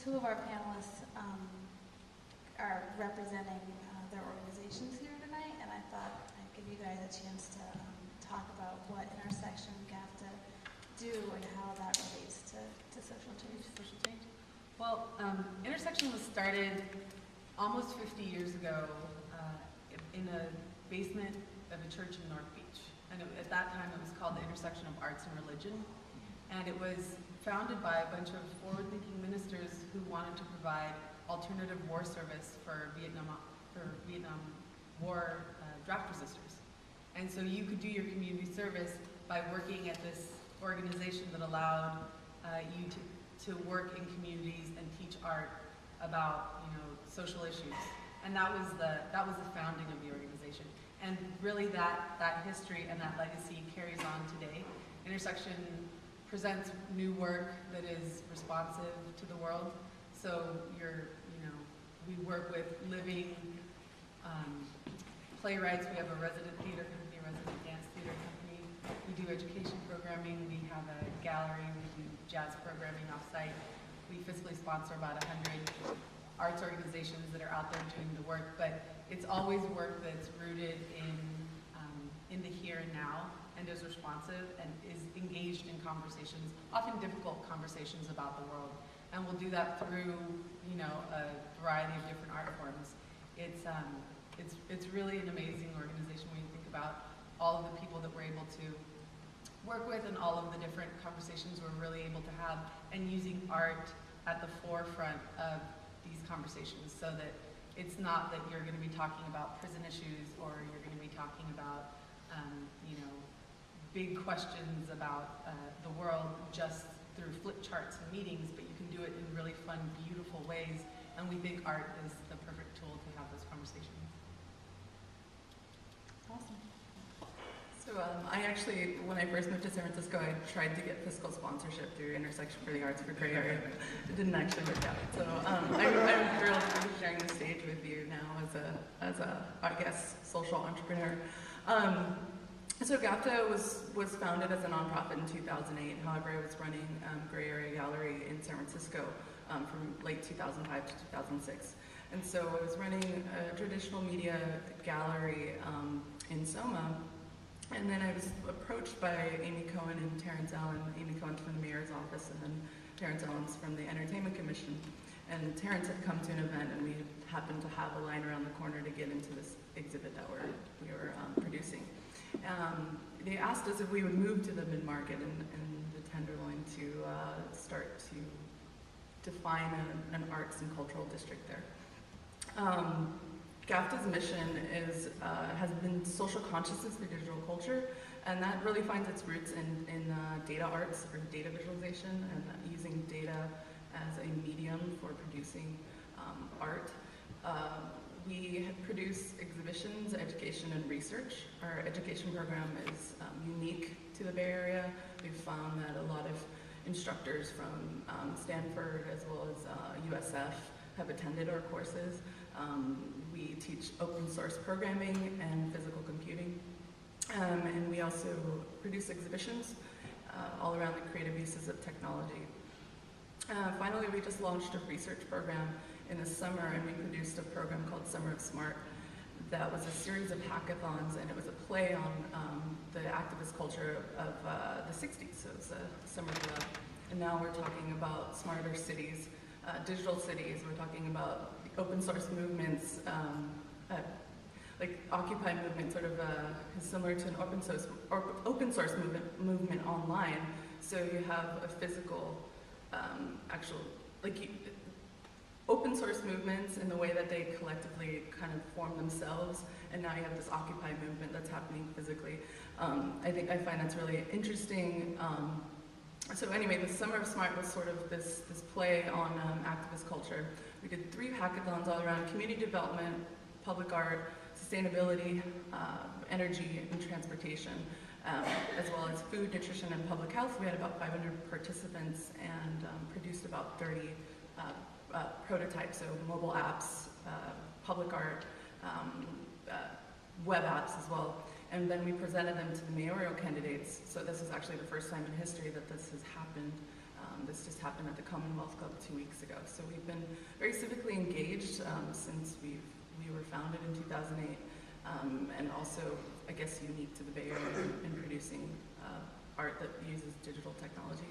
two of our panelists are representing their organizations here tonight, and I thought I'd give you guys a chance to talk about what intersection GAFFTA do and how that relates to social change. Well, Intersection was started almost 50 years ago in a basement of a church in North Beach. And at that time, it was called the Intersection of Arts and Religion. And it was founded by a bunch of forward-thinking ministers who wanted to provide alternative war service for Vietnam War draft resistors. And so you could do your community service by working at this organization that allowed you to work in communities and teach art about, social issues. And that was the founding of the organization. And really that history and that legacy carries on today. Intersection presents new work that is responsive to the world. So we work with living playwrights. We have a resident theater company, a resident dance theater company. We do education programming. We have a gallery. We do jazz programming off-site. We fiscally sponsor about 100 arts organizations that are out there doing the work, but it's always work that's rooted in the here and now, and is responsive and is engaged in conversations, often difficult conversations about the world. And we'll do that through, a variety of different art forms. It's really an amazing organization when you think about all of the people that we're able to work with and all of the different conversations we're really able to have, and using art at the forefront of these conversations, so that it's not that you're going to be talking about prison issues or you're going to be talking about big questions about the world just through flip charts and meetings, but you can do it in really fun, beautiful ways, and we think art is the perfect tool to have those conversations. Awesome. So I actually, when I first moved to San Francisco, I tried to get fiscal sponsorship through Intersection for the Arts for Gray Area. It didn't actually work out. So I'm thrilled to be sharing the stage with you now as a I guess, social entrepreneur. So GAFFTA was founded as a nonprofit in 2008. However, I was running Gray Area Gallery in San Francisco from late 2005 to 2006. And so I was running a traditional media gallery in Soma. And then I was approached by Amy Cohen and Terrence Allen. Amy Cohen from the mayor's office, and then Terrence Allen's from the Entertainment Commission. And Terrence had come to an event, and we happened to have a line around the corner to get into this exhibit that we were producing. They asked us if we would move to the mid-market and the Tenderloin to start to define an arts and cultural district there. GAFFTA's mission has been social consciousness through digital culture, and that really finds its roots in data arts or data visualization, and using data as a medium for producing art. We produce exhibitions, education, and research. Our education program is unique to the Bay Area. We've found that a lot of instructors from Stanford as well as USF have attended our courses. We teach open source programming and physical computing. And we also produce exhibitions all around the creative uses of technology. Finally, we just launched a research program in the summer, and we produced a program called Summer of Smart that was a series of hackathons, and it was a play on the activist culture of the 60s, so it's a summer of love. And now we're talking about smarter cities, digital cities. We're talking about open source movements, like Occupy movement, sort of is similar to an open source movement online. So you have a physical, open source movements in the way that they collectively kind of form themselves, and now you have this Occupy movement that's happening physically. I find that's really interesting. So anyway, the Summer of Smart was sort of this play on activist culture. We did 3 hackathons all around community development, public art, sustainability, energy, and transportation, as well as food, nutrition, and public health. We had about 500 participants and produced about 30 prototypes, so mobile apps, public art, web apps as well. And then we presented them to the mayoral candidates. So this is actually the first time in history that this has happened This just happened at the Commonwealth Club 2 weeks ago. So we've been very civically engaged since we were founded in 2008, and also, I guess, unique to the Bay Area in producing art that uses digital technology.